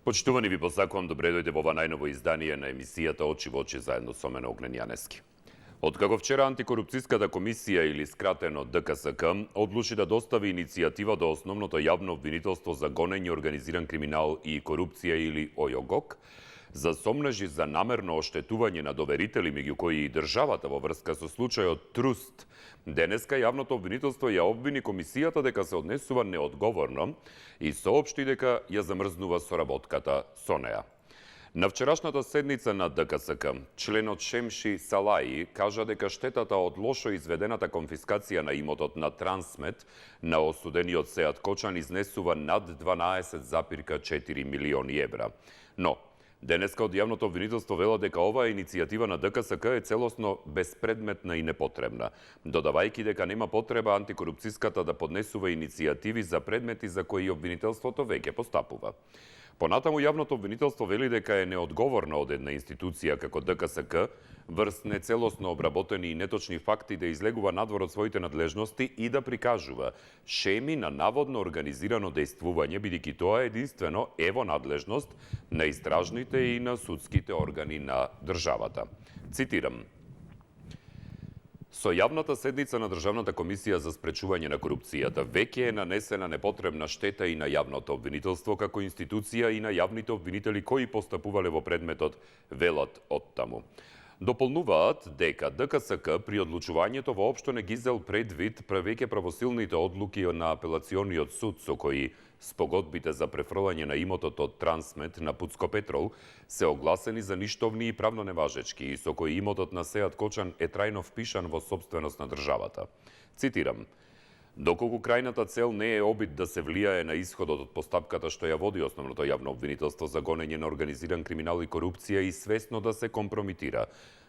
Почитувани ви по закон, добре дојде во ова најново издание на емисијата Очи во очи заедно со мене Огнен Јанески. Откако вчера Антикорупцијската комисија или скратено ДКСК одлучи да достави иницијатива до основното јавно обвинителство за гонење, организиран криминал и корупција или ОЈОГОК, за сомнежи за намерно оштетување на доверители, меѓу кои и државата во врска со случајот Труст, денеска јавното обвинителство ја обвини комисијата дека се однесува неодговорно и соопшти дека ја замрзнува соработката со неа. На вчерашната седница на ДКСК, членот Шемши Салаи кажа дека штетата од лошо изведената конфискација на имотот на Трансмет на осудениот Сеат Кочан изнесува над 12,4 милиони евра. Но денеска од јавното обвинителство вела дека оваа иницијатива на ДКСК е целосно безпредметна и непотребна, додавајќи дека нема потреба антикорупцијската да поднесува иницијативи за предмети за кои обвинителството веќе постапува. Понатаму јавното обвинителство вели дека е неодговорно од една институција како ДКСК врз нецелосно обработени и неточни факти да излегува надвор од своите надлежности и да прикажува шеми на наводно организирано дејствување, бидејќи тоа единствено е во надлежност на истражните и на судските органи на државата. Цитирам: Со јавната седница на Државната комисија за спречување на корупцијата веќе е нанесена непотребна штета и на јавното обвинителство како институција и на јавните обвинители кои постапувале во предметот, велат оттаму. Дополнуваат дека ДКСК при одлучувањето воопшто не ги зел предвид веќе правосилните одлуки на апелациониот суд со кои спогодбите за префрлање на имотот од Трансмет на Пуцко Петрол се огласени за ништовни и правно неважечки и со кои имотот на Сеат Кочан е трајно впишан во сопственост на државата. Цитирам: Доколку крајната цел не е обид да се влијае на исходот од постапката што ја води основното јавно обвинителство за гонење на организиран криминал и корупција и свесно да се компрометира,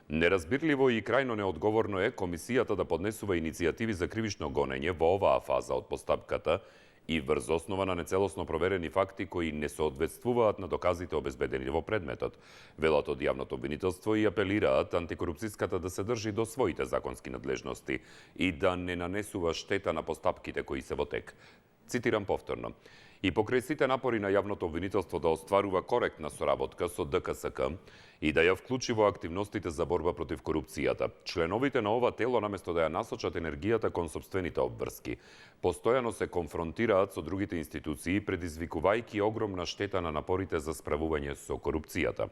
неразбирливо и крајно неодговорно е комисијата да поднесува иницијативи за кривично гонење во оваа фаза од постапката и врз основа на нецелосно проверени факти кои не соодветствуваат на доказите обезбедени во предметот, велат од јавното обвинителство и апелираат антикорупцијската да се држи до своите законски надлежности и да не нанесува штета на постапките кои се во тек. Цитирам повторно: И покрај сите напори на јавното обвинителство да остварува коректна соработка со ДКСК и да ја вклучи во активностите за борба против корупцијата, членовите на ова тело, наместо да ја насочат енергијата кон сопствените обврски, постојано се конфронтираат со другите институции, предизвикувајќи огромна штета на напорите за справување со корупцијата.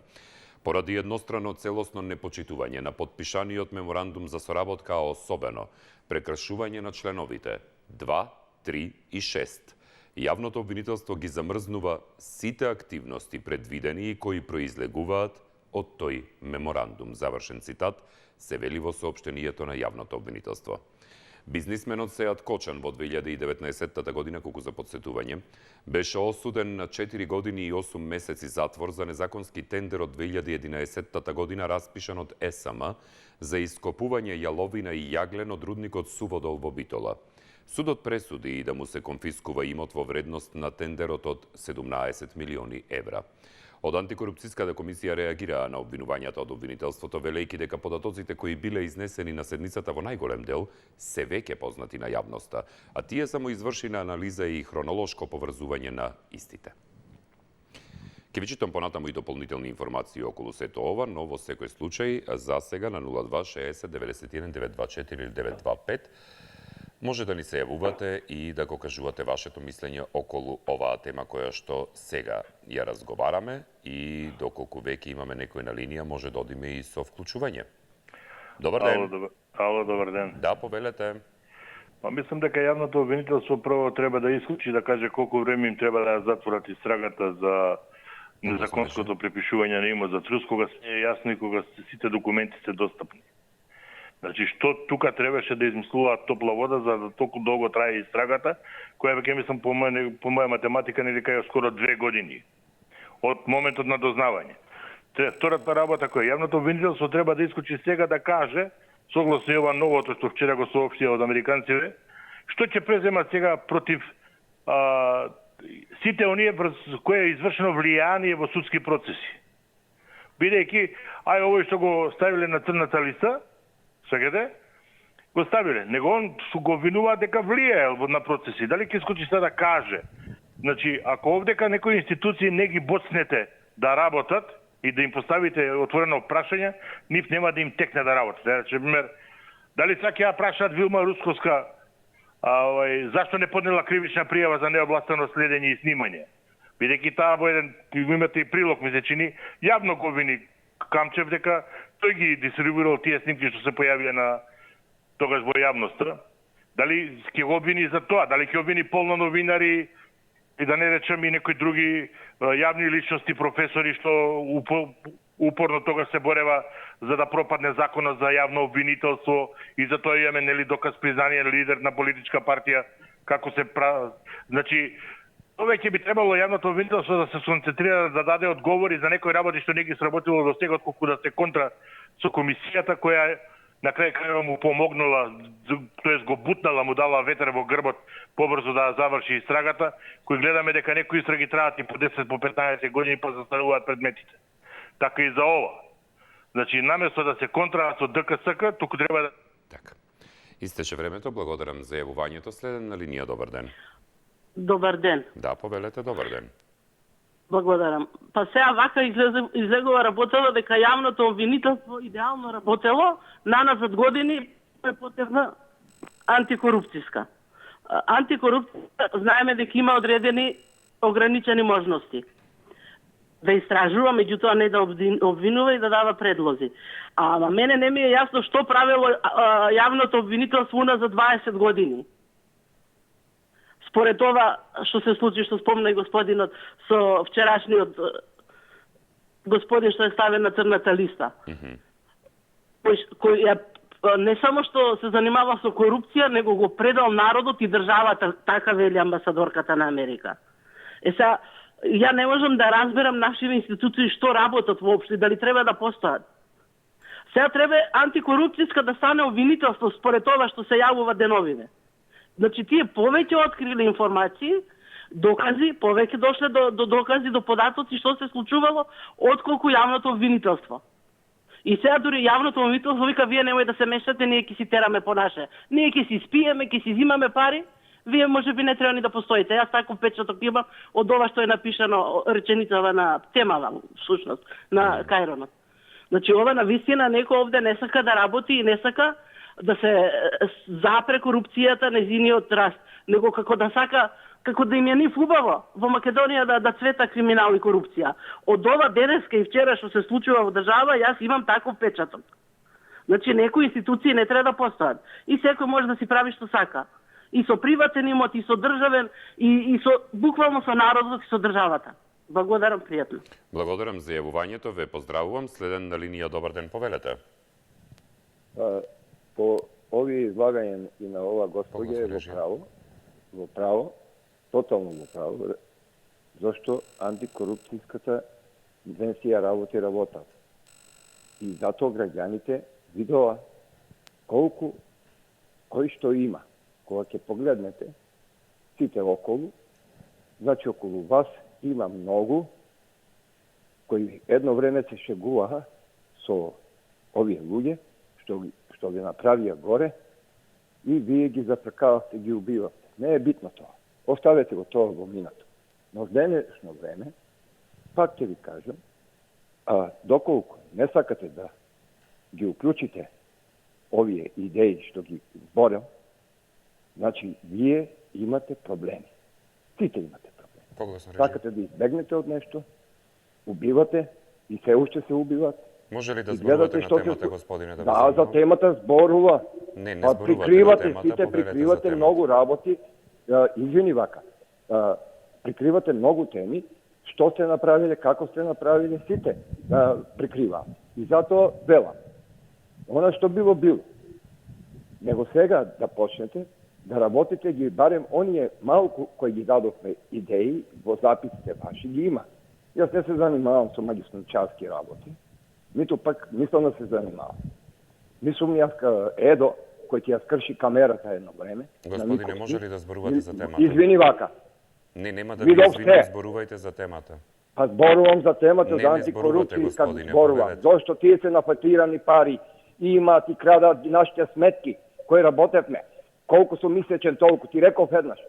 Поради еднострано целосно непочитување на подпишаниот меморандум за соработка, а особено прекршување на членовите 2, 3 и 6, јавното обвинителство ги замрзнува сите активности предвидени и кои произлегуваат од тој меморандум. Завршен цитат, се вели во соопштението на јавното обвинителство. Бизнисменот Сеат Кочан во 2019 година, колку за подсетување, беше осуден на 4 години и 8 месеци затвор за незаконски тендер од 2011 година распишан од СМ за ископување јаловина и јаглен од рудникот Суводол во Битола. Судот пресуди и да му се конфискува имот во вредност на тендерот од 17 милиони евра. Од Антикорупцијската комисија реагираа на обвинувањата од обвинителството, велејќи дека податоците кои биле изнесени на седницата во најголем дел се веќе познати на јавноста, а тие само извршена анализа и хронолошко поврзување на истите. Ке ви читам понатаму и дополнителни информации околу сето ова, но во секој случај за сега на 02 60 91 924 или 925 може да ни се јавувате и да го кажувате вашето мислење околу оваа тема која што сега ја разговараме и доколку веќе имаме некој на линија, може да одиме и со вклучување. Добар ден. Ало, добар ден. Да, повелете. Мислам дека јавното обвинителство прво треба да исклучи да каже колку време им треба да ја затворат истрагата за незаконското препишување на имот за Трус, кога се е јасно и кога сите документи се достапни. Значи, што тука требаше да измислуваат топла вода за да толку долго трае истрагата, која веќе мислам по моја математика нели кај скоро 2 години од моментот на дознавање. Втората работа која јавното обвинителство треба да исклучи сега да каже, согласно ова новото што вчера го соопштија од американците, што ќе преземат сега против сите оние врз кои е извршено влијание во судски процеси. Бидејќи, овој што го ставиле на црната листа, сегеде, го ставиле. Него он го обвинува дека влијае на процеси. Дали ќе скочи сега да каже? Значи, ако овдека некои институции не ги боцнете да работат и да им поставите отворено прашање, нив нема да им текне да работат. Значи, пример, дали сега ќе ја прашаат Вилма Русковска зашто не поднела кривична пријава за необластено следење и снимање? Бидејќи таа во еден, имате и прилог, ми се чини, јавно го обвини Камчев дека тој ги дистрибуирал тие снимки што се појавија на тогаш во јавноста. Дали ќе го обвини за тоа? Дали ќе обвини полно новинари и да не речем и некои други јавни личности, професори што упорно тогаш се борева за да пропадне законот за јавно обвинителство и за тоа имаме нели доказ признание лидер на политичка партија како се Значи, повеќе би требало јавното обвинителство да се концентрира да даде одговори за некои работи што не ги сработило до сега, отколку да се контра со комисијата која на крај крајва му помогнала, тоест го бутнала, му дала ветер во грбот побрзо да заврши истрагата, кој гледаме дека некои истраги траат и по 10, по 15 години па застаруваат предметите. Така и за ова. Значи, наместо да се контра со ДКСК, туку треба да... Така. Истече времето, благодарам за јавувањето. Следен на линија, добар ден. Добар ден. Да, повелете, добар ден. Благодарам. Па сега вака излегува работело дека јавното обвинителство идеално работело, наназад години е потевна антикорупцијска. Антикорупцијска, знаеме дека има одредени ограничени можности. Да истражува, меѓутоа не да обвинува и да дава предлози. А на мене не ми е јасно што правело јавното обвинителство уназад 20 години. Според ова што се случи, што спомна и господинот со вчерашниот господин што е ставен на црната листа. Кој не само што се занимава со корупција, него го предал народот и државата, така вели амбасадорката на Америка. Сега, ја не можам да разберам нашите институции што работат воопшто, дали треба да постојат. Сега треба антикорупцијска да стане обвинителство според ова што се јавува деновиве. Значи, тие повеќе открили информации, докази, повеќе дошле до докази, до податоци што се случувало, отколку јавното обвинителство. И сега дури јавното обвинителство вика, вие немој да се мешате, ние ќе си тераме по наше. Ние ќе си спиеме, ќе си зимаме пари, вие може би не треба ни да постоите. Јас таков печаток имам од ова што е напишано реченицава на темава, всушност, на Кајронот. Значи, ова на вистина некој овде не сака да работи и не сака да се запре корупцијата, незиниот раст, него како да сака, како да им е нив убаво во Македонија да цвета криминал и корупција. Од ова денеска и вчера што се случува во држава, јас имам таков печаток. Значи, некои институции не треба да постојат. И секој може да си прави што сака. И со приватен имот, и со државен, и со буквално со народот и со државата. Благодарам, пријатно. Благодарам за јавувањето, ве поздравувам. Следен на линија, добар ден, повелете. По ови излагање и на ова господја е во право, тотално во право, зашто антикорупцијската агенција работа. И затоа граѓаните видоа кој што има. Кога ќе погледнете сите околу, значи околу вас има многу кои едно време се шегуваа со овие луѓе што ги направија горе и вие ги запрекавате, ги убивате. Не е битно тоа. Оставете го тоа во минато. Но в денешно време, пак ќе ви кажам, доколку не сакате да ги уклучите овие идеи што ги зборам, значи вие имате проблеми. Сите имате проблеми. Сакате да избегнете од нешто, убивате и се уште се убиват. Може ли да зборувате на темата, господине? Да, за темата зборува. Не зборувате на темата, сите прикривате многу работи. Извини вака. Прикривате многу теми. Што сте направиле, како сте направиле, сите прикриваат. И затоа велам. Она што било. Него сега да почнете да работите ги барем оние малку кои ги дадовме идеи во записите ваши ги има. Јас не се занимавам со магистранчарски работи. Ниту пак мислам да се занимавам. Мислам јас Едо, кој ќе ја скрши камерата едно време. Господине, може ли да зборувате за темата? Извини вака. Не, нема да Ви ви довсте. извинам, зборувајте за темата. Па зборувам за темата Не, за не зборувате, антикорупција, kad господине, зборувам. повелете. Зошто тие се нафатирани пари и имаат и крадат нашите сметки, кои работевме. Колку су месечен толку, ти реков еднаш.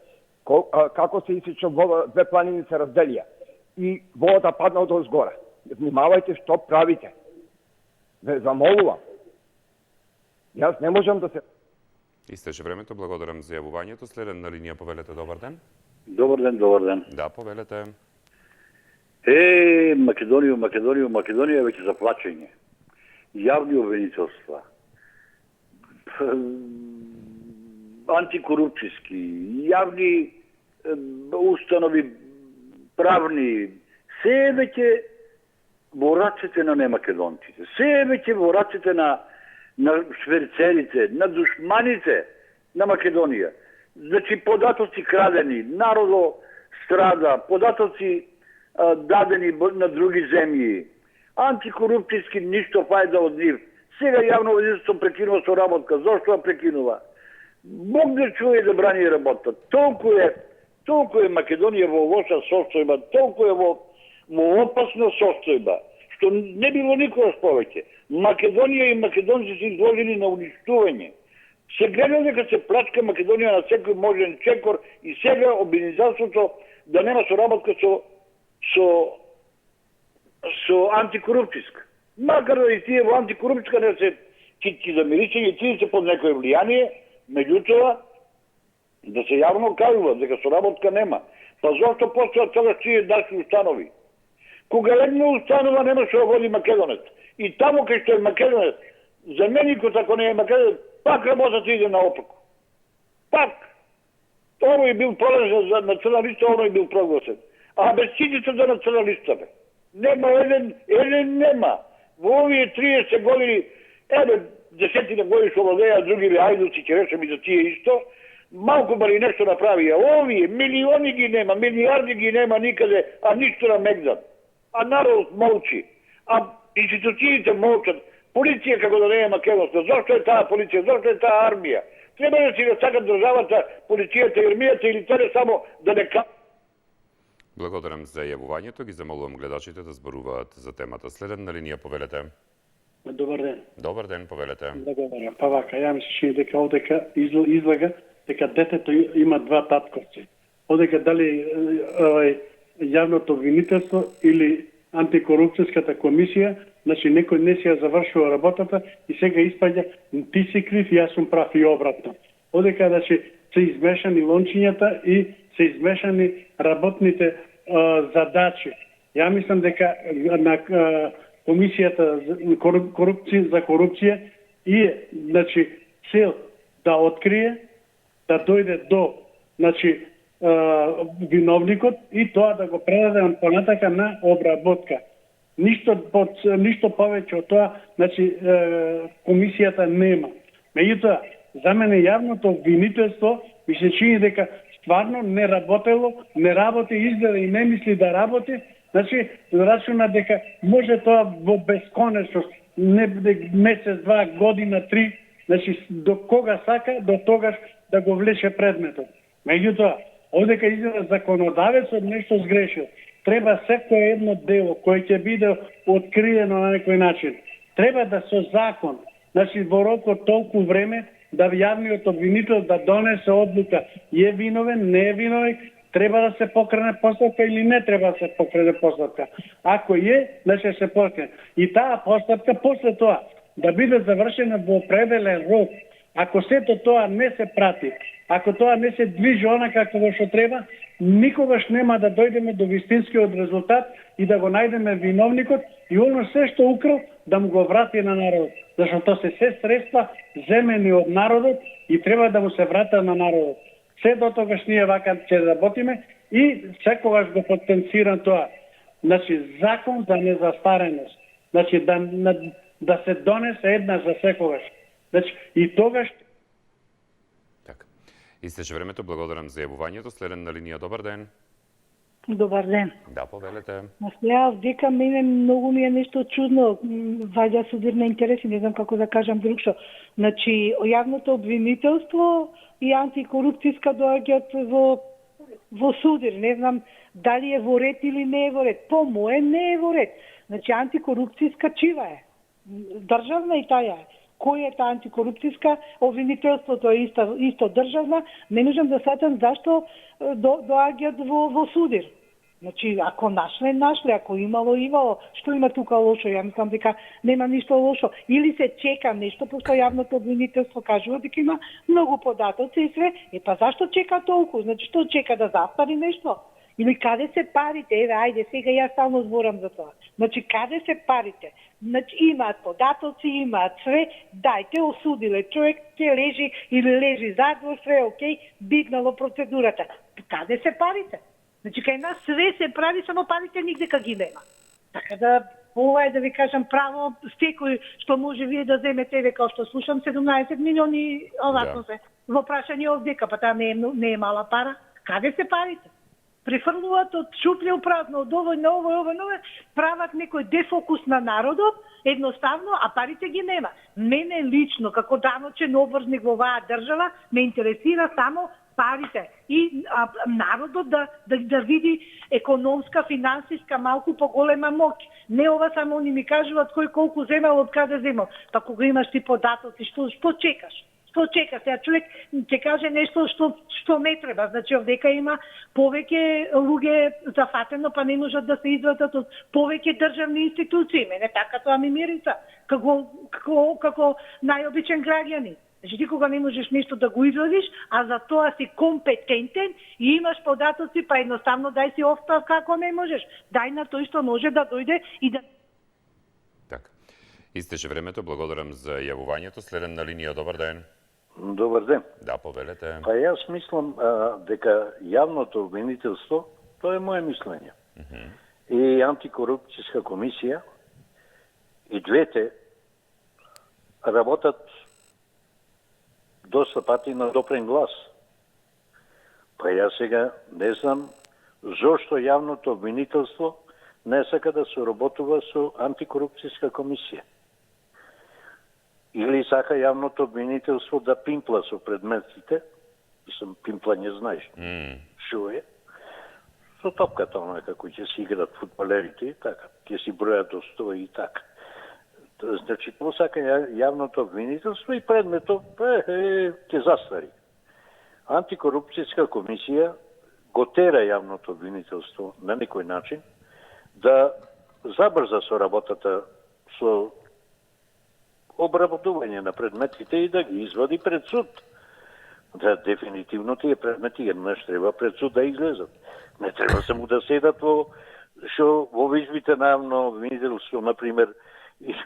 Како се исича вода, две планини се разделија. И водата падна од озгора. Внимавајте што правите. Ве замолувам. Јас не можам да се... Истече времето, благодарам за јавувањето. Следен на линија, повелете, добар ден. Добар ден, добар ден. Да, повелете. Македонија веќе за плачење. Јавни обвинителства. Антикорупцијски, јавни установи, правни, се е веќе во рацете на немакедонците. Се е веќе во рацете на шверцерите, на душманите на Македонија. Значи, податоци крадени, народо страда, податоци дадени на други земји, антикорупцијски ништо фајда од нив. Сега јавно обвинителство прекинува со работка. Зошто ја прекинува? Бог да чуе да брани работа. Толку е Македонија во лоша состојба, толку е во опасна состојба, што не било никогаш повеќе. Македонија и македонци се изложени на уништување. Се гледа дека се плачка Македонија на секој можен чекор и сега обвинителството да нема соработка со антикорупцијска. Макар да и тие во антикорупцијска не се ќе замиричање, тие се под некој влијание, меѓутоа да се јавно кажува дека соработка нема. Па зошто постојат сега тие наши установи? Кога една установа не може да води македонец, и таму кај што е македонец, заменикот ако не е македонец, пак работата иде наопаку. Пак. Овој бил положен за националиста, овој бил прогласен. А без сите за националиста бе. Нема еден нема. Во овие 30 години, десетина години што владеа други ајдуци, ќе речем и за тие исто, малку бали нешто направија. Овие милиони ги нема, милиарди ги нема никаде, а ништо на Мегдан. А народ молчи. А институциите молчат. Полиција како да не е македонска. Зошто е таа полиција? Зошто е таа армија? Треба да си расакат државата, полицијата и армијата или тоа само да не Благодарам за јавувањето. Ги замолувам гледачите да зборуваат за темата. Следен на линија, повелете. Добар ден. Добар ден, повелете. Благодарам. Па вака, ја ми се чини дека овдека излага дека детето има два татковци. Одека дали јавното обвинителство или антикорупцијската комисија, значи некој не си ја завршува работата и сега испаѓа ти си крив, јас сум прав и обратно. Одека значи се измешани лончињата и се измешани работните задачи. Ја мислам дека на комисијата за корупција и значи цел да открие, да дојде до значи виновникот и тоа да го предаде понатака на обработка. Ништо повеќе од тоа, значи комисијата нема. Меѓутоа, за мене јавното обвинителство ми се чини дека стварно не работи, изгледа и не мисли да работи, значи рачуна дека може тоа во бесконечност, не месец, 2 година, 3, значи до кога сака, до тогаш да го влече предметот. Меѓутоа, одека изгледа законодавецот нешто сгрешил. Треба секое едно дело кое ќе биде откриено на некој начин. Треба да со закон, значи во рок од толку време, да јавниот обвинител да донесе одлука е виновен, не е виновен, треба да се покрене постапка или не треба да се покрене постапка. Ако значи се покрене. И таа постапка после тоа да биде завршена во определен рок. Ако сето тоа не се прати, ако тоа не се движи онака како што треба, никогаш нема да дојдеме до вистинскиот резултат и да го најдеме виновникот и оно се што украл да му го врати на народот. Зашто тоа се средства земени од народот и треба да му се врата на народот. Се до тогаш ние вака ќе работиме и секогаш го потенцирам тоа. Значи закон за незастареност. Значи да се донесе еднаш за секогаш. Значи и тогаш Така. Истече времето, благодарам за јавувањето. Следен на линија, добар ден. Добар ден. Да, повелете. Ја дека мене многу ми е нешто чудно, ваѓа судир на интереси, не знам како да кажам другшо. Значи, јавното обвинителство и антикорупцијска доаѓаат во судир, не знам дали е во ред или не е во ред. По мое не е во ред. Значи антикорупцијска чива е. Државна и таја е. Кој е таа антикорупцијска? Обвинителството е исто државна. Не можам да сатам зашто доаѓаат во судир. Значи, ако нашле, ако имало, што има тука лошо? Ја мислам дека нема ништо лошо. Или се чека нешто, пошто јавното обвинителство кажува дека има многу податоци и све. Па зашто чека толку? Значи, што чека да застари нешто? Или каде се парите? Еве, ајде, сега јас само зборам за тоа. Значи, каде се парите? Значи, имаат податоци, имаат све, дајте, осудиле човек, ќе лежи или лежи задвор, све окей, биднало процедурата. Каде се парите? Значи, кај нас све се прави, само парите нигде ги нема. Така да, ова е да ви кажам право, секој што може вие да земете, еве, као што слушам, 17 милиони овако се. Во прашање овдека, па таа не е мала пара. Каде се парите? Префрлуваат од шупле у празно, од овој на овој, прават некој дефокус на народот, едноставно, а парите ги нема. Мене лично, како даночен обврзник во оваа држава, ме интересира само парите и народот да види економска, финансиска, малку поголема моќ. Не ова само они ми кажуваат кој колку земал, од каде земал. Па кога имаш ти податоци, што чекаш? Што чека? Сега човек ќе каже нешто што не треба. Значи, овдека има повеќе луѓе зафатено, па не можат да се извадат од повеќе државни институции. Мене така тоа ми мирица, како најобичен граѓанин. Значи, ти кога не можеш нешто да го извадиш, а за тоа си компетентен и имаш податоци, па едноставно дај си оставка ако не можеш. Дај на тој што може да дојде и да... Така. Истече времето, благодарам за јавувањето. Следен на линија, добар ден. Добар ден. Да, повелете. Па јас мислам дека јавното обвинителство, тоа е моје мислење. И антикорупцијска комисија, и двете работат доста пати на допрен глас. Па јас сега не знам зошто јавното обвинителство не сака да соработува со антикорупцијска комисија. Или сака јавното обвинителство да пимпла со предметите, мислам, пимплање знаеш, шо е, со топката, оно како ќе си играат фудбалерите и така, ќе си бројат до 100 и така. Значи, тоа сака јавното обвинителство и предметот ќе застари. Антикорупцијска комисија го тера јавното обвинителство на некој начин да забрза со работата со обработување на предметите и да ги извади пред суд. Да, дефинитивно тие предмети еднаш треба пред суд да излезат. Не треба само да седат во вижбите на јавно обвинителство, например,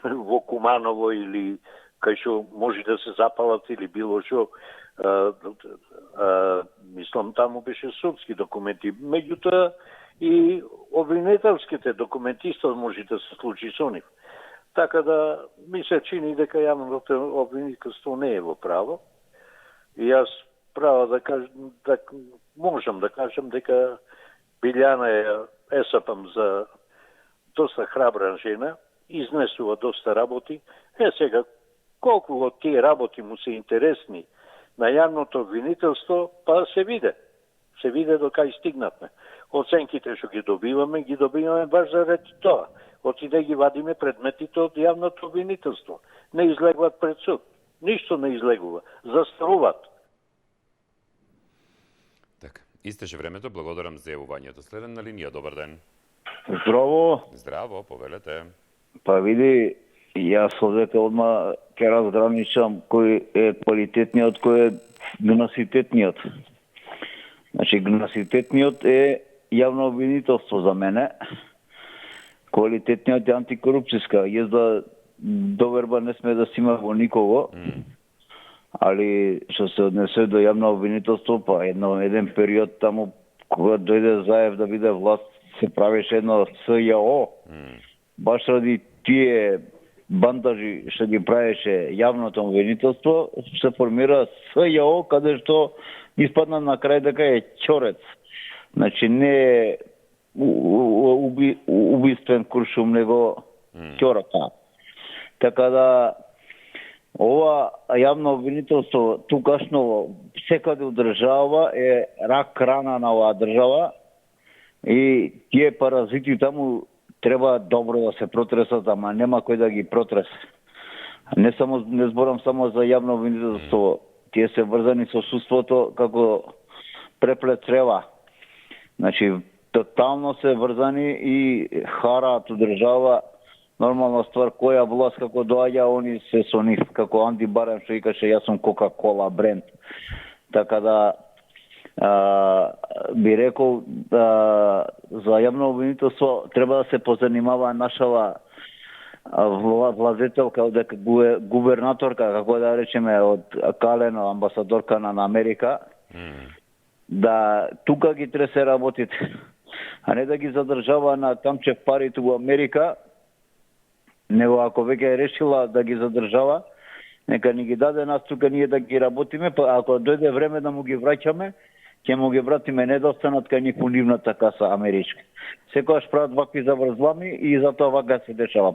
во Куманово или кај што може да се запалат или било што. Мислам, таму беше судски документи. Меѓутоа и обвинителските документи исто може да се случи со нив. Така да ми се чини дека јавното обвинителство не е во право. И јас право да кажам, можам да кажам дека Билјана е есапам за доста храбра жена, изнесува доста работи. Сега, колку од тие работи му се интересни на јавното обвинителство, па се виде. Се виде до кај стигнатме. Оценките што ги добиваме баш заради тоа. Отиде ги вадиме предметите од јавното обвинителство. Не излегуваат пред суд. Ништо не излегува. Застаруваат. Така, истече времето, благодарам за јавувањето. Следен на линија, добар ден. Здраво. Здраво, повелете. Па види, јас овдека одма ќе разграничам кој е квалитетниот, кој е гнаситетниот. Значи, гнаситетниот е јавно обвинителство за мене. Квалитетниот е антикорупцијска. Језда доверба не сме да си има во никого, али што се однесе до јавно обвинителство, па еден период таму, кога дојде Заев да биде власт, се правеше едно СЈО. Баш ради тие бандажи што ги правеше јавното обвинителство, се формира СЈО, каде што испадна на крај дека е ќорец. Значи не е убиствен куршум, него ќорака. Така да Ова јавно обвинителство тукашно секаде у држава е рак рана на оваа држава и тие паразити таму треба добро да се протресат, ама нема кој да ги протресе. Не зборам само за јавно обвинителство, тие се врзани со суството како преплет црева. Значи, тотално се врзани и хараат у држава. Нормална ствар, која власт како доаѓа, они се со нив, како Анди Барем што викаше јас сум Кока-Кола бренд. Така да би рекол за јавно обвинителство треба да се позанимава нашава влазителка, дека губернаторка, како да речеме, од Калено, амбасадорка на Америка, да тука ги тресе работите, а не да ги задржава на камчев парите во Америка, него ако веќе е решила да ги задржава, нека ни ги даде нас тука ние да ги работиме, па ако дојде време да му ги враќаме, ќе му ги вратиме не да останат кај нив нивната каса америчка. Секогаш прават вакви заврзлами и затоа вака се дешава.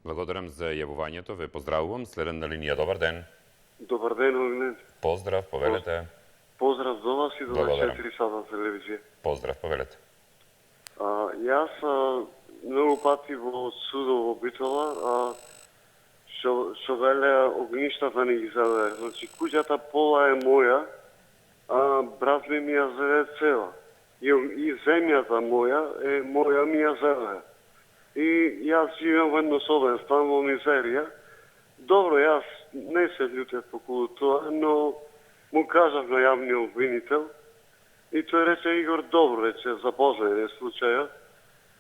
Благодарам за јавувањето, ве поздравувам. Следен на линија, добар ден. Добар ден, Огнен. Поздрав, повелете. Поздрав за вас и до 4 сата телевизија. Поздрав, повелете. Јас многу пати во судот во Битола, што веле огништата не ги заведе. Значи, куќата пола е моја, брат ми ја заведе цела. И земјата моја е моја, ми ја заведе. И јас живеам во еднособен стан во мизерија. Добро, јас не се љутев околу тоа, но му кажав на јавниот обвинител и тој рече, Игор, добро, рече, запознен е случајот.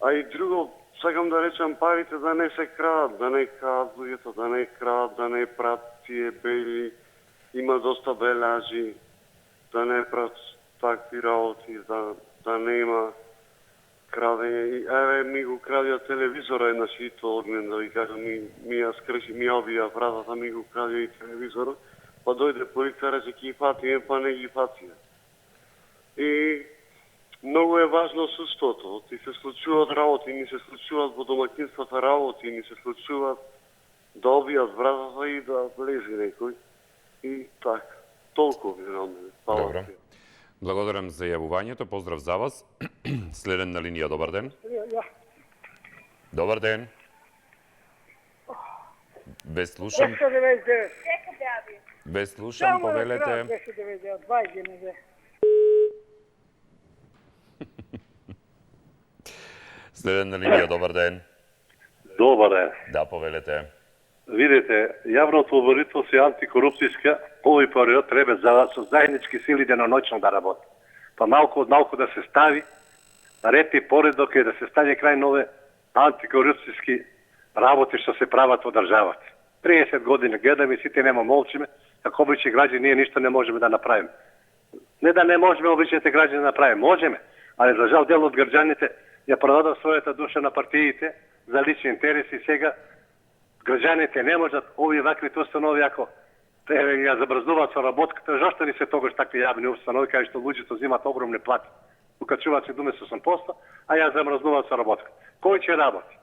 А и друго, сакам да речам, парите да не се крадат, да не крадат луѓето, да не крадат, да не прат тие бели, има доста белажи, да не прат такви работи, да не има крадење. И еве ми го крадија телевизора еднаш и тоа Огнен, да ви кажам, ми ја скрши, ми ја обија вратата, ми го крадија и телевизорот, па дојде полица, рече, ќе ги фатиме, па не ги фатиме. И многу е важно суството. Ти се случуваат работи, ни се случуваат во домакинствата работи, ни се случуваат да обијат вратата и да влезе некој. И така, толку ви на мене. Добро. Благодарам за јавувањето, поздрав за вас. Следен на линија, добар ден. Добар ден. Ве слушам. Ве слушам, повелете. Следен на линија, добар ден. Добар ден. Да, повелете. Видите, јавното обвинителство е антикорупцијска, овој период треба со заеднички сили деноноќно да работи. Па малку од малку да се стави ред и поредок и да се стане крај нове антикорупцијски работи што се прават во државата. 30 години гледаме, сите нема молчиме, како обични граѓани ние ништо не можеме да направиме. Не да не можеме обичните граѓани да направиме, можеме, али за жал дел од граѓаните ја продадат својата душа на партиите за лични интереси и сега граѓаните не можат овие ваквите установи ако ја забрзуваат со работката, зашто ни се тогаш такви јавни установи кај што луѓето земат огромни плати, укачуваат се думе со 8%, а ја замрзнуваат со работката. Кој ќе работи?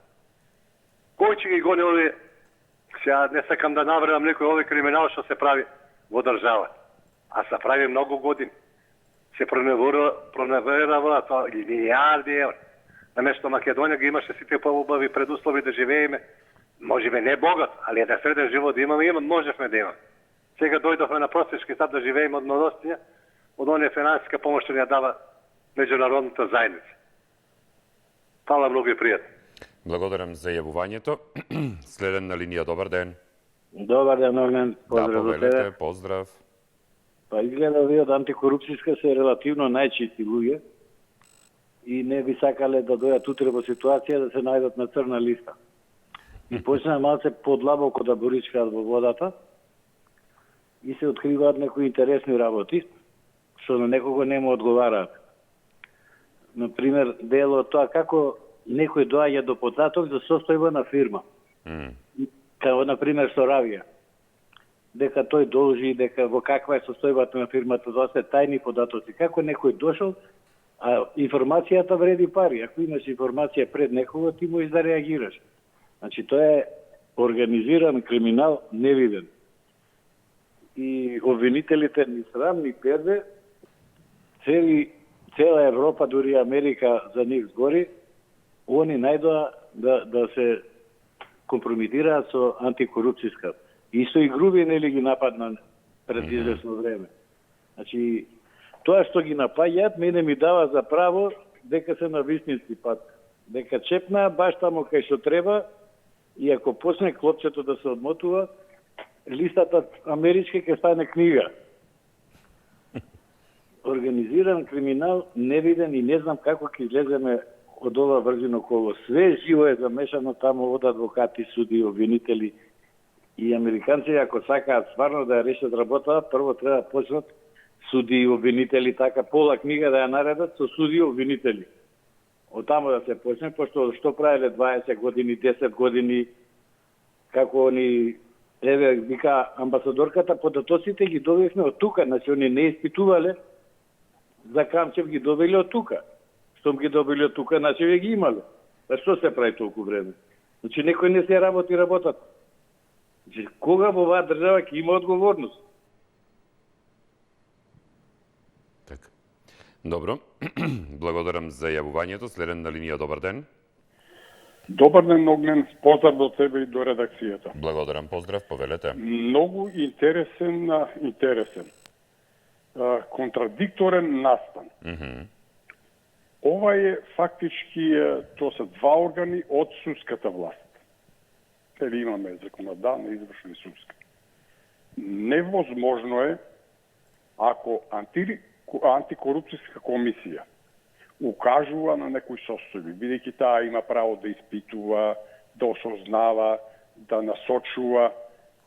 Кој ќе ги гони овие? Сега не сакам да навредам некој овој криминал што се прави во државата, а се прави многу години. Се проневерува тоа милиарди евра. Наместо Македонија ги имаше сите поубави предуслови да живееме, можеме не богат, али да среден живот да имаме, можевме да имаме. Сега дојдовме на простички стат да живееме од младостија, од оние финансиска помош што ни ја дава меѓународната заедница. Фала многу и пријатно. Благодарам за јавувањето. Следен на линија, добар ден. Добар ден, Огнен. Поздрав да, до тебе. Поздрав. Па изгледа ви од антикорупцијска се релативно најчисти луѓе и не би сакале да дојат утре во ситуација да се најдат на црна листа. И почнаа малце подлабоко да боричкаат во водата и се откриваат некои интересни работи, што на некого не му одговараат. Например, дел од тоа како некој доаѓа до податок за состојба на фирма. Као, например, Соравија. Дека тој должи, дека во каква е состојбата на фирмата, тоа се тајни податоци. Како некој дошол, а информацијата вреди пари. Ако имаш информација пред некого, ти можеш да реагираш. Значи, тоа е организиран криминал невиден. И обвинителите ни срам, ни перде, цела Европа, дури Америка за нив згори, они најдоа да се компрометираат со антикорупцијска. Исто и груби нели ги нападна пред известно време. Значи, тоа што ги напаѓаат, мене ми дава за право дека се на вистински пат. Дека чепна баш тамо кај што треба и ако почне клопчето да се одмотува, листата амерички ќе стане книга. Организиран криминал невиден и не знам како ќе излеземе од ова врзино коло. Све живо е замешано тамо од адвокати, суди, обвинители и американци, ако сакаат стварно да ја решат работа, прво треба да почнат суди и обвинители, така пола книга да ја наредат со суди и обвинители. Од тамо да се почне, пошто што правеле 20 години, 10 години, како они, еве, вика амбасадорката, податоците ги добивме од тука, значи они не испитувале, за Камчев ги добили од тука. Штом ги добили од тука, значи ве ги имале. Па што се прави толку време? Значи некој не се работи работата. Значи кога во оваа држава ќе има одговорност? Така. Добро. Благодарам за јавувањето. Следен на линија, добар ден. Добар ден, Огнен, поздрав до тебе и до редакцијата. Благодарам, поздрав, повелете. Многу интересен, контрадикторен настан. Ова е фактички, тоа се два органи од судската власт. Или имаме законодавна, извршна и судска. Невозможно е, ако антикорупцијска комисија укажува на некои состојби, бидејќи таа има право да испитува, да осознава, да насочува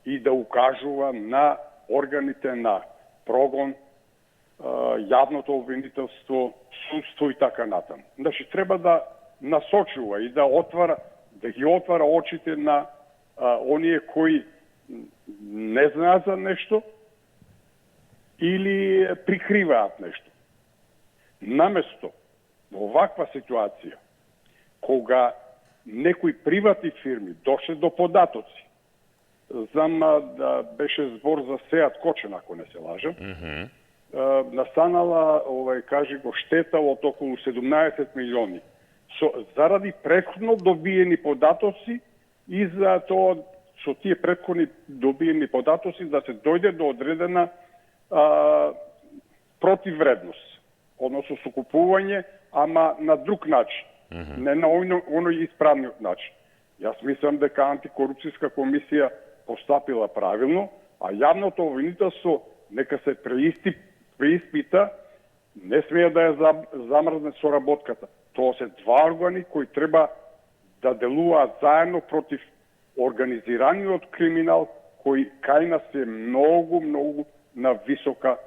и да укажува на органите на прогон, јавното обвинителство, судство и така натаму. Значи треба да насочува и да ги отвара очите на оние кои не знаат за нешто или прикриваат нешто. Наместо во ваква ситуација, кога некои приватни фирми дошле до податоци, знам да беше збор за Сеат Кочен, ако не се лажам, настанала, кажи го, штета од околу 17 милиони. Заради претходно добиени податоци и за тоа со тие претходни добиени податоци да се дојде до одредена противвредност, односно со купување, ама на друг начин, не на оној исправниот начин. Јас мислам дека антикорупцијска комисија постапила правилно, а јавното обвинителство нека се преиспита, не смее да ја замрзне соработката. Тоа се два органи кои треба да делуваат заедно против организираниот криминал, кој кај нас е многу на висока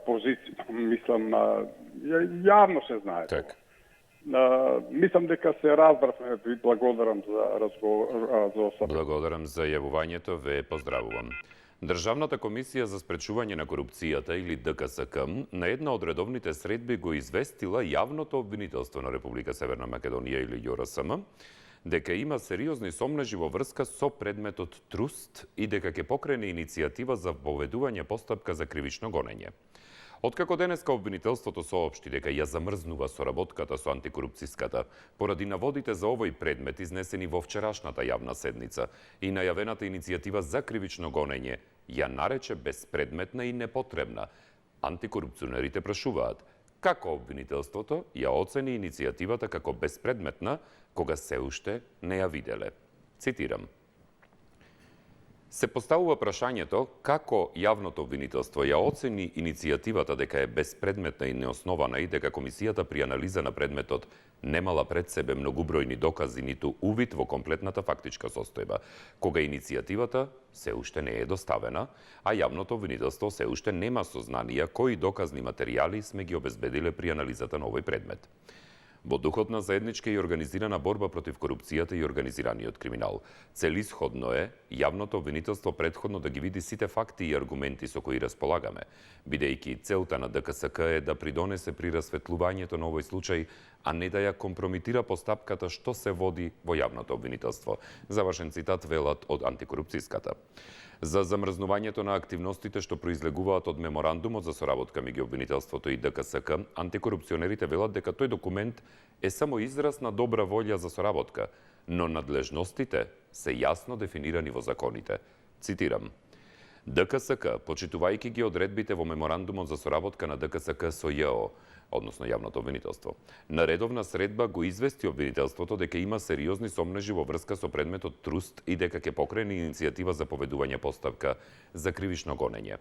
позиција. Мислам, јавно се знае. Так. Мислам дека се разбравме. Ви благодарам за разговор. Благодарам за јавувањето, ве поздравувам. Државната комисија за спречување на корупцијата или ДКСК на една од редовните средби го известила јавното обвинителство на Република Северна Македонија или ЈРСМ дека има сериозни сомнежи во врска со предметот Труст и дека ќе покрене иницијатива за поведување постапка за кривично гонење. Откако денеска обвинителството соопшти дека ја замрзнува соработката со антикорупцијската поради наводите за овој предмет изнесени во вчерашната јавна седница и најавената иницијатива за кривично гонење ја нарече безпредметна и непотребна, антикорупционерите прашуваат како обвинителството ја оцени иницијативата како безпредметна кога се уште не ја виделе. Цитирам. Се поставува прашањето како јавното обвинителство ја оцени иницијативата дека е безпредметна и неоснована и дека комисијата при анализа на предметот немала пред себе многубројни докази ниту увид во комплетната фактичка состојба, кога иницијативата се уште не е доставена, а јавното обвинителство се уште нема сознанија кои доказни материјали сме ги обезбедиле при анализата на овој предмет. во духот на заедничка и организирана борба против корупцијата и организираниот криминал. Целисходно е јавното обвинителство претходно да ги види сите факти и аргументи со кои располагаме, бидејќи целта на ДКСК е да придонесе при расветлувањето на овој случај, а не да ја компромитира постапката што се води во јавното обвинителство. Завршен цитат велат од антикорупцијската. За замрзнувањето на активностите што произлегуваат од меморандумот за соработка меѓу обвинителството и ДКСК, антикорупционерите велат дека тој документ е само израз на добра волја за соработка, но надлежностите се јасно дефинирани во законите. Цитирам: ДКСК, почитувајќи ги одредбите во меморандумот за соработка на ДКСК со ЈО, односно јавното обвинителство, на редовна средба го извести обвинителството дека има сериозни сомнежи во врска со предметот труст и дека ќе покрене иницијатива за поведување постапка за кривично гонење.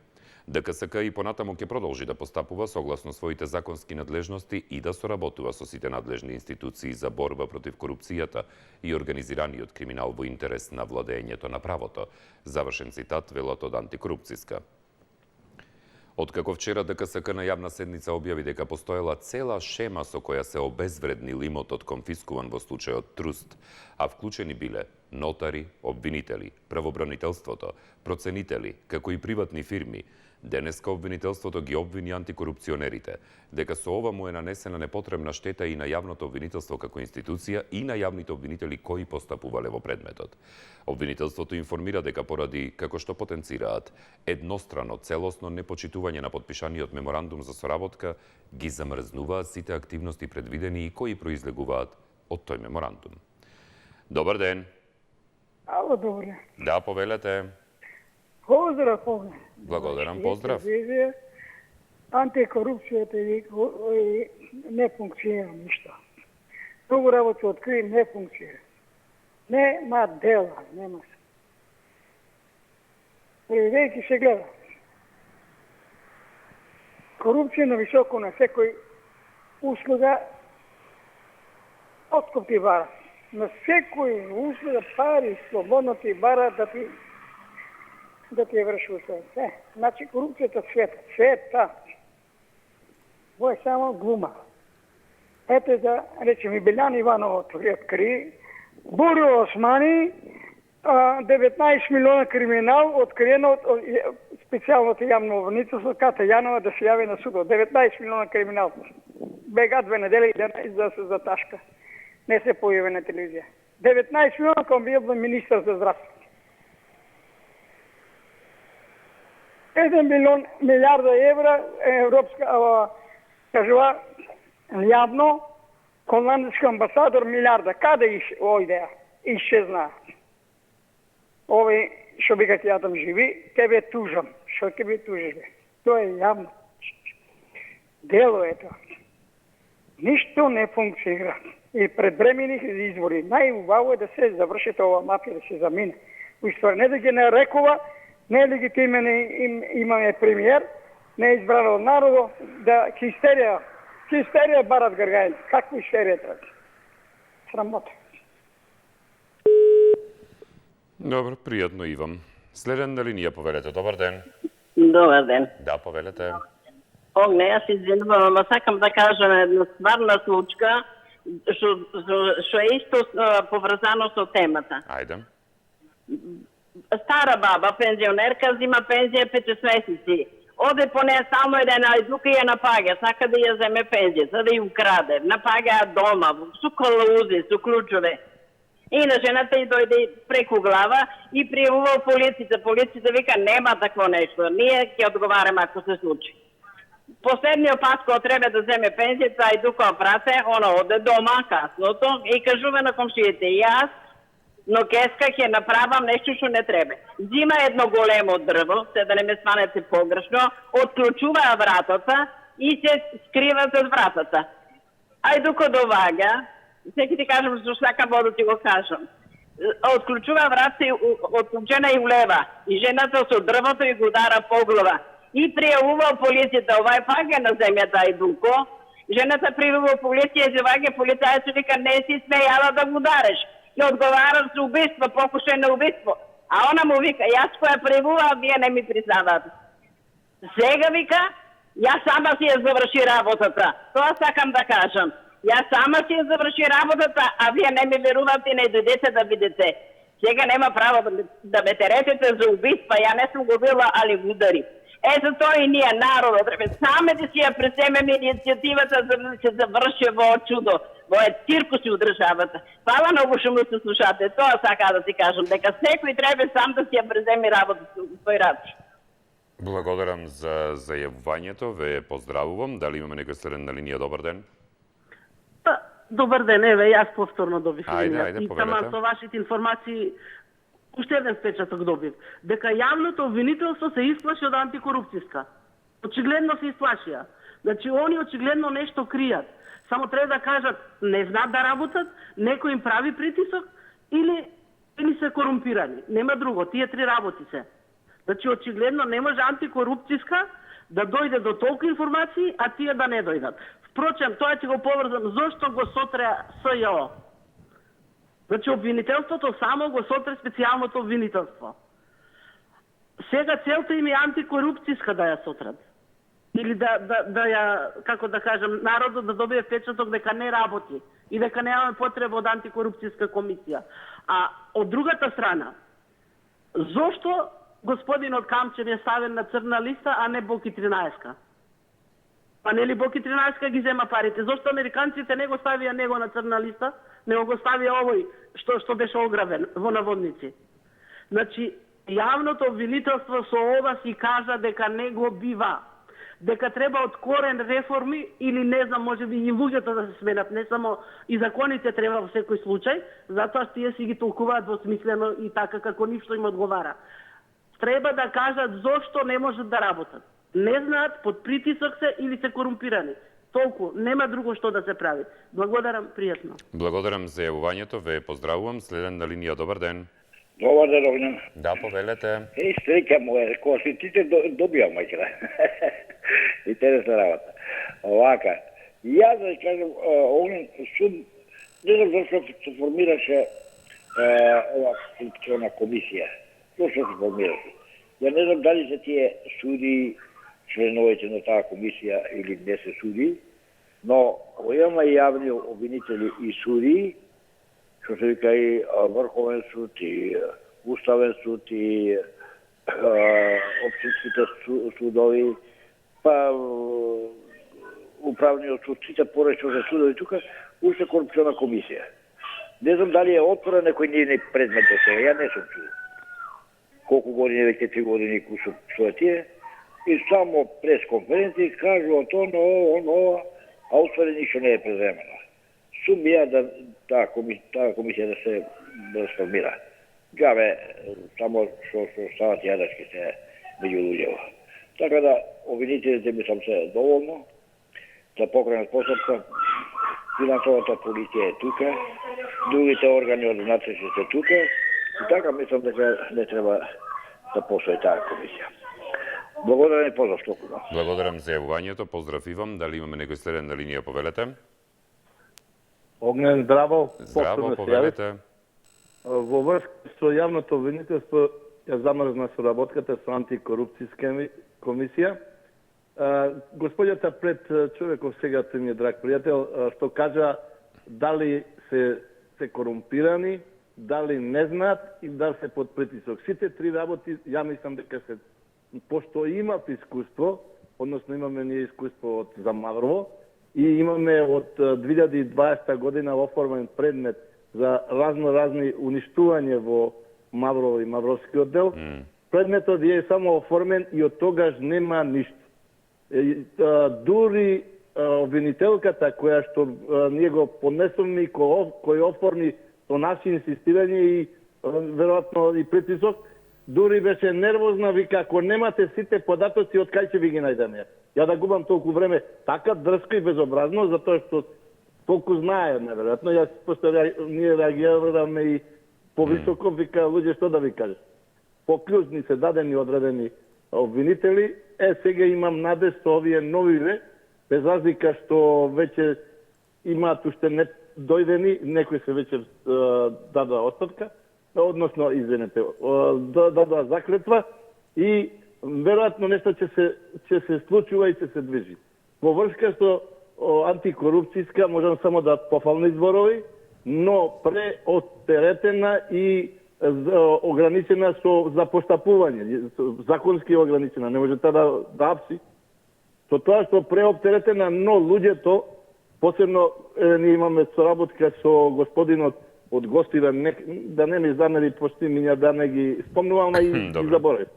ДКСК и понатаму ќе продолжи да постапува согласно своите законски надлежности и да соработува со сите надлежни институции за борба против корупцијата и организираниот криминал во интерес на владењето на правото. Завршен цитат велат од антикорупцијска. Откако вчера ДКСК на јавна седница објави дека постоела цела шема со која се обезвреднил имотот конфискуван во случајот Труст, а вклучени биле нотари, обвинители, правобранителството, проценители, како и приватни фирми, денеска обвинителството ги обвини антикорупционерите, дека со ова му е нанесена непотребна штета и на јавното обвинителство како институција и на јавните обвинители кои постапувале во предметот. Обвинителството информира дека поради, како што потенцираат, еднострано целосно непочитување на подпишаниот меморандум за соработка, ги замрзнуваат сите активности предвидени и кои произлегуваат од тој меморандум. Добар ден. Ало, добре. Да, повелете. Поздрав, повне. Благодарам, поздрав. Антикорупцијата не функционира ништо. Многу работи откри, не функционира. Нема дела, нема се. Приведејќи се гледа. Корупција на високо на секој услуга откуп ти бара. На секој услуга пари слободно ти бара да ти врши услуга. Значи корупцијата света. Во е само глума. Ете да речем и Белјан Иванов откри, Буро Османи, 19 милиона криминал откриено од специјалното јавно обвинителство Ката Јанова да се јави на судот. 19 милиона криминал. Бега 2 недели и да се заташка. Не се појави на телевизија. 19 милиона кога бил министар за здравство. 1 милиарда евра европска, кажува, јавно, холандски амбасадор милиарда. Каде ојде? Исчезна. Овој што би ја там живи, ќе бе тужам. Што ќе бе тужиш? Тоа е јавно. Дело е тоа. Ништо не функционира. И пред времених избори. Најубаво е да се заврши ова мафија, да се замине. Уствари, не да ги нарекува, нелегитимен имаме премиер, не е избран од народо, да хистерија барат гргајни. Каква хистерија треба? Срамота. Добро, пријатно Иван. Следен на линија, повелете. Добар ден. Добар ден. Да, повелете. Огне, јас извинувам, ама сакам да кажам една стварна случка, што е исто поврзано со темата. Ајде. Стара баба, пензионерка, зима пензија 5 месеци. Оде по неја стално еден ајдука и ја напаѓа, сака да ја земе пензија, да ја украде. Напаѓа дома, со колаузи, со клучове. И на жената и дојде преку глава и пријавува полицијата. Полицијата вика, нема такво нешто, ние ќе одговараме ако се случи. Последниот пат кога треба да земе пензијата, ајдука опрате, она оде дома, касното, и кажува на комшиите, јас, но кеска ќе направам нешто што не треба. Зима едно големо дрво, се да не ме сванете погрешно, отклучува вратата и се скрива зад вратата. Ајдука доваѓа, секи ти кажам што сака вода ти го кажам. Отклучува врата и отклучена и улева. И жената со дрвото и го удара по глава. И пријавува полицијата, ова е паѓа на земјата ајдуко. Жената пријавува полиција, заваѓа полицајецот вика не си смејала да го удариш. И одговара за убиство, покушај на убиство. А она му вика, јас која пријавува, вие не ми признавате. Сега вика, јас сама си ја заврши работата. Тоа сакам да кажам. Јас сама ќе заврши работата, а вие не ми верувате, не дојдете да видите. Сега нема право да ме теретите за убиства, ја не сум го била, али го удари. За тоа и ние, народот, треба саме да си ја преземеме иницијативата за да се заврши во чудо, во циркус у државата. Фала многу што ме се слушате, тоа сака да ти кажам, дека секој треба сам да си ја преземе работата свој рад. Благодарам за зајавувањето, ве поздравувам. Дали имаме некој следен на линија? Добар ден. Добар ден, еве, јас повторно добив линија. И сама со вашите информации уште еден впечаток добив. Дека јавното обвинителство се исплаши од антикорупцијска. Очигледно се исплашија. Значи, они очигледно нешто кријат. Само треба да кажат, не знаат да работат, некој им прави притисок или се корумпирани. Нема друго, тие три работи се. Значи, очигледно не може антикорупцијска да дојде до толку информации, а тие да не дојдат. Впрочем, тоа ќе го поврзам, зошто го сотреа СЈО. Значи, обвинителството само го сотре специјалното обвинителство. Сега целта им е антикорупцијска да ја сотрат. Или да ја, како да кажам, народот да добие впечаток дека не работи и дека немаме потреба од антикорупцијска комисија. А од другата страна, зошто господинот Камчев е ставен на црна листа, а не Боки 13-ка? Па нели Боки 13-ка ги зема парите? Зошто американците не го ставија него на црна листа, не го ставија овој што беше ограбен во наводници? Значи, јавното обвинителство со ова си кажа дека не го бива, дека треба од корен реформи или не знам, може би и луѓето да се сменат, не само и законите треба во секој случај, затоа тие си ги толкуваат двосмислено и така како ништо им одговара. Треба да кажат зошто не можат да работат. Не знаат, под притисок се или се корумпирани. Толку, нема друго што да се прави. Благодарам, пријатно. Благодарам за јавувањето, ве поздравувам. Следен на линија, добар ден. Добар ден, Огнен. Да, повелете. Стрека моја, кога сите добивам, мајкера. Интересна работа. Овака, јас да кажам, Огнен, не знам зашто се формираше ова конституционна комисија. Зашто се формираше? Ја не знам дали се тие суди, членовите на таа комисија или не се суди, но има јавни обвинители и суди, што се вика и Врховен суд, и Уставен суд, и општинските судови, па управниот суд, сите порешни судови тука, уште корупциона комисија. Не знам дали е отворен некој нивни предмет до сега, ја не сум чул. Колку години, веќе 3 години што е тие, и само пресконференции кажуват оно, а утвари ништо не е преземено. Сум ја да таа комисија да се сформира. Ѓаве, само што стават јадачки се меѓу луѓево. Така да, обвинителите мислам се доволно да покренат постапка. Финансовата полиција е тука, другите органи од внатрешни се тука, и така мислам дека не треба да постои таа комисија. Благодарам и поздрав токму. Благодарам за јавувањето, поздрав и вам. Дали имаме некој следен на линија, повелете? Огнен, здраво. Здраво, повелете. Во врска со јавното обвинителство ја замрзна соработката со антикорупцијска комисија. Господјата пред човеков сега тој ми е драг пријател, што кажа дали се корумпирани, дали не знаат и дали се под притисок. Сите три работи, ја мислам дека се, пошто имат искуство, односно имаме ние искуство за Маврово и имаме од 2020 година оформен предмет за разни уништување во Маврово и Мавровскиот дел. Предметот е само оформен и од тогаш нема ништо. Дури обвинителката која што ние го поднесовме и кој оформи со наши инсистирање и веројатно и притисок, дури беше нервозна, вика, ако немате сите податоци, од кај ќе ви ги најдеме? Ја да губам толку време, така дрско и безобразно, затоа што толку знае, неверојатно. Јас просто ние реагираме и повисоко, вика, луѓе, што да ви кажеш? Поклучни се дадени одредени обвинители, сега имам надеж со овие новиве, без разлика што веќе имаат уште не дојдени, некои се веќе дадоа оставка, односно, извинете, дадоа заклетва и веројатно нешто ќе се случува и ќе се движи. Во врска со антикорупцијска, можам само да пофални зборови, но преоптеретена и ограничена со запостапување, законски ограничена, не може да апси. Со тоа што преоптеретена, но луѓето, посебно ние имаме соработка со господинот од гостива, да не ми замери почти миња да не ги спомнувам, и заборев.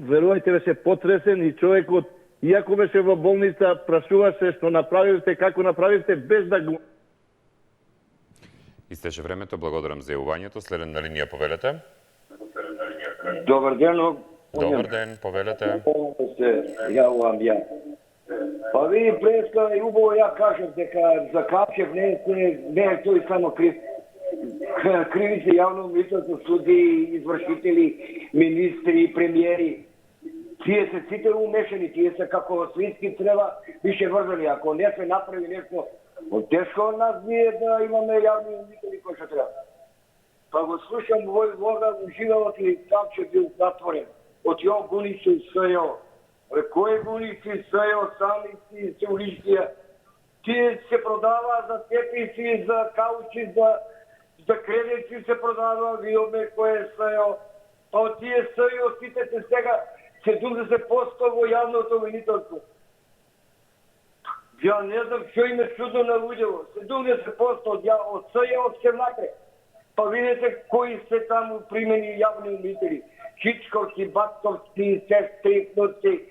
Верувајте, беше потресен и човекот, иако беше во болница, прашуваше што направивте, како направивте, без да го... Истече времето, благодарам за јавувањето. Следен на линија, повелете. Добар ден. Добар ден, повелете. Јавувам ја. Па види, преска и убаво ја кажам дека за Капчев не е тој само крив. Криви се јавно мислото суди, извршители, министри, премиери. Тие се сите умешани, тие се како свински треба више врзани. Ако не се направи нешто, тешко нас ние да имаме јавни умители кои што треба. Па го слушам Вој Лога, уживалот и Капчев бил затворен. Од ја Гуничи СЈО. Кој Гуничи СЈО, самици, се уличија. Тие се продава за тепици, за каучи, за кредици се продава, видоме кој е СЈО. Па од тие СЈО сите сега 70% во јавното обвинителство. Ја не знам што им е чудно на луѓето. 70% од СЈО се внатре. Па видите кои се таму примени јавни обвинители. Чичковски, Батковски, сестри, внуци,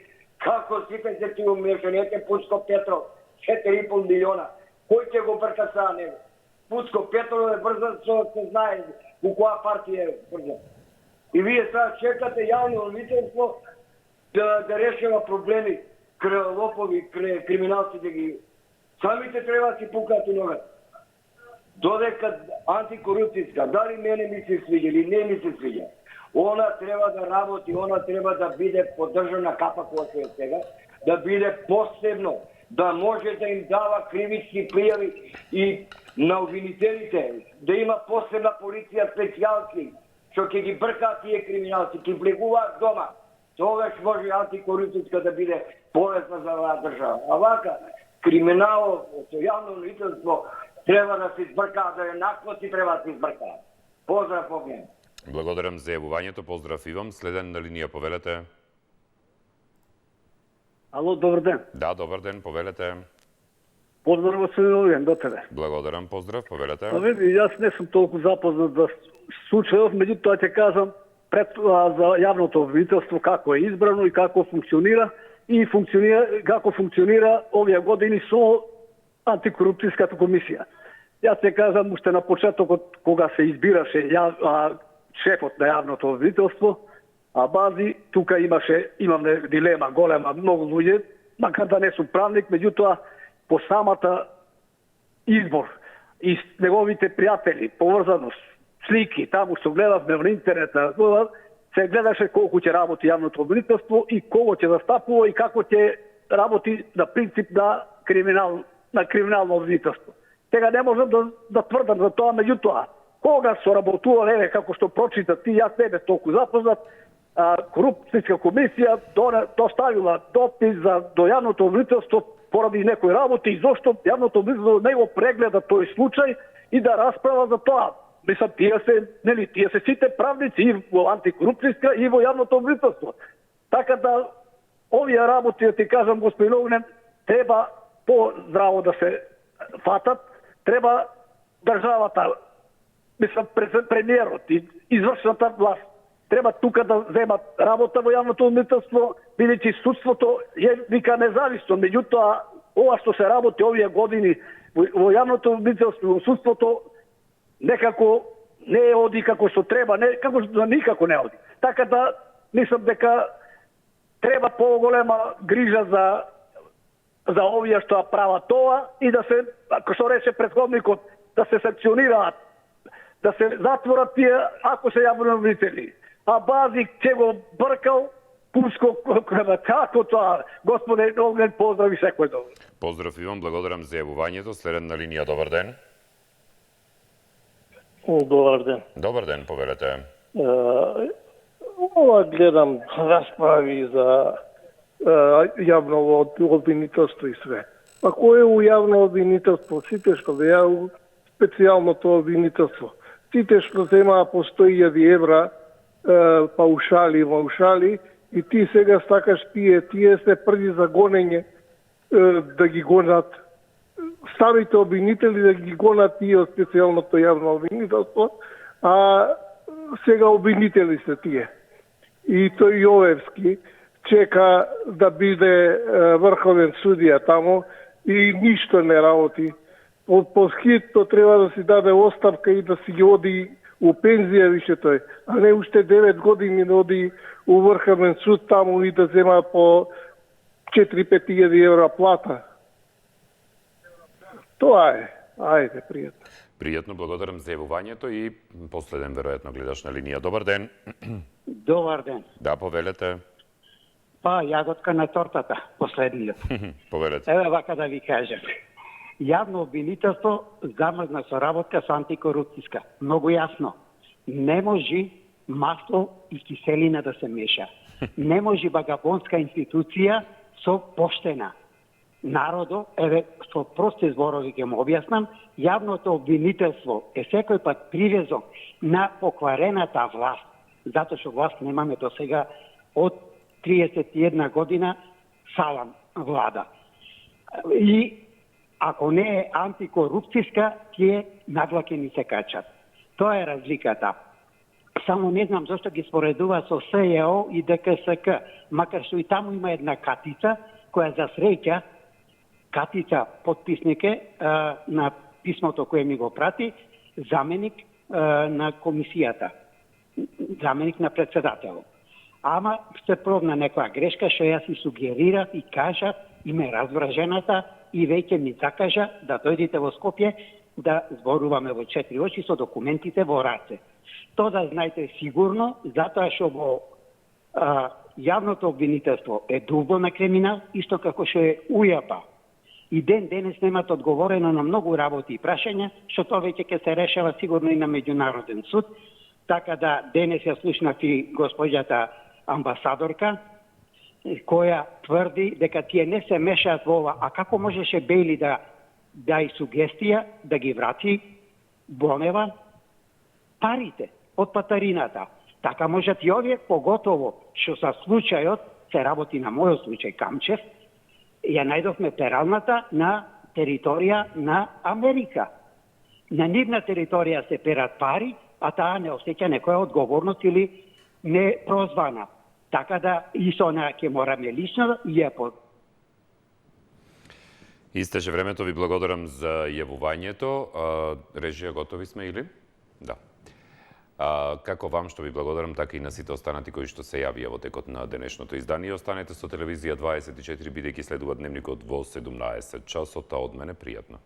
како сите се ти умешани, ете Пуцко Петров, 4,5 милиона. Кој ќе го брка са него? Пуцко Петров е брзан, се знае у која партија е брзан. И вие сега чекате јавно обвинителство да решава проблеми, лопови, криминалци да ги... Самите треба да си пукат у ногата. Додека антикорупцијска, дали мене ми се свиѓа или не ми се свиѓа, она треба да работи, она треба да биде поддржана капа која се е сега, да биде посебно, да може да им дава кривични пријави и на обвинителите, да има посебна полиција специјалки, што ќе ги бркаат тие криминалци, ќе влегуваат дома. Тогаш може антикорупцијска да биде полесна за оваа држава. А вака, криминално, со јавно обвинителство, треба да се избркаат, да еднакво си треба да се избркаат. Поздрав, Огнен. Благодарам за јавувањето, поздрав и вам. Следен на линија, повелете. Ало, добар ден. Да, добар ден, повелете. Поздрав, Василин Огнен, до тебе. Благодарам, поздрав, повелете. Па види, јас не сум толку запознат за случајов, меѓутоа ќе кажам за јавното обвинителство како е избрано и како функционира како функционира овие години со антикорупцијската комисија. Јас ќе кажам уште на почетокот кога се избираше шефот на јавното обвинителство, бази тука имаме дилема голема, многу луѓе, макар да не сум правник, меѓутоа по самата избор и неговите пријатели, поврзаност, слики, таму што гледавме во интернет, се гледаше колку ќе работи јавното обвинителство и кого ќе застапува и како ќе работи на принцип на криминално обвинителство. Сега не можам да тврдам за тоа, меѓутоа, кога соработувал, еве како што прочита ти, јас не бе толку запознат, корупцијска комисија доставила допис до јавното обвинителство поради некои работи и зошто јавното обвинителство не го прегледа тој случај и да расправа за тоа. Мислам, тие се сите правници и во антикорупцијска и во јавното обвинителство. Така да, овие работи, да ти кажам, господин Огнен, треба по-здраво да се фатат, треба државата, мислам, премиерот и извршната власт, треба тука да земат работа во јавното обвинителство, бидејќи судството е вика независно, меѓутоа, ова што се работи овие години во јавното обвинителство, во судството, некако не оди како што треба, никако не оди. Така да, мислам дека треба поголема грижа за овие што прават тоа и да се, како што рече претходникот, да се санкционираат, да се затворат тие ако се јавни обвинители. А бази ќе го бркал Пуско, како тоа, господин Огнен, поздрав и секој добро. Поздрав и вам, благодарам за јавувањето. Следен на линија, добар ден. Добар ден. Добар ден, повелете. Ова гледам расправи за јавно обвинителство и све. Па кој е у јавно обвинителство? Сите што беа у специјалното обвинителство. Сите што земаа по 100.000 евра паушали, маушали, и ти сега стакаш тие се први за гонење да ги гонат самите обвинители, да ги гонат тие од специјалното јавно обвинителство, а сега обвинители се тие. И тој Јовевски чека да биде врховен судија таму и ништо не работи. По хитно треба да си даде оставка и да си ги оди у пензија више тој, а не уште 9 години да оди у врховен суд таму и да зема по 4-5 евра плата. Тоа е. Ајде, пријатно. Пријатно, благодарам за јавувањето и последен веројатно гледаш на линија. Добар ден. Добар ден. Да, повелете. Па, јаготка на тортата, последниот. Повелете. Еве вака да ви кажем. Јавно обвинителство замрзна соработка со антикорупцијска. Многу јасно. Не може масло и киселина да се меша. Не може вагабонска институција со поштена. Народо, еве, со прости зборови ќе му објаснам, јавното обвинителство е секој пат привезок на покварената власт, затоа што власт немаме до сега од 31 година салам влада. И ако не е антикорупцијска, тие наглаки ни се качат. Тоа е разликата. Само не знам зашто ги споредува со СЈО и ДКСК, макар што и таму има една катица која за среќа Катица подписник е на писмото кое ми го прати, заменик на комисијата, заменик на председателот. Ама се пробна некоја грешка што ја си сугерирав и кажав и ме разбра жената и веќе ми закажа да дојдете во Скопје да зборуваме во 4 очи со документите во раце. Тоа да знаете сигурно, затоа што во јавното обвинителство е дубо на криминал, исто како што е УЈАП. И ден денес немат одговорено на многу работи и прашања, што тоа веќе ќе се решава сигурно и на меѓународен суд. Така да денес ја слушнав и госпоѓата амбасадорка, која тврди дека тие не се мешаат во ова. А како можеше Бејли да дај сугестија да ги врати Бонева парите од патарината? Така можат и овие, поготово што со случајот се работи на мојот случај Камчев, ја најдовме пералната на територија на Америка. На нивна територија се перат пари, а таа не осеќа некоја одговорност или не прозвана. Така да и со неа ќе мораме лично и ја по... Истече времето, ви благодарам за јавувањето. Режија, готови сме или? Да. Како вам што ви благодарам, така и на сите останати кои што се јавија во текот на денешното издание. Останете со телевизија 24, бидејќи следува дневникот во 17 часот, а од мене пријатно.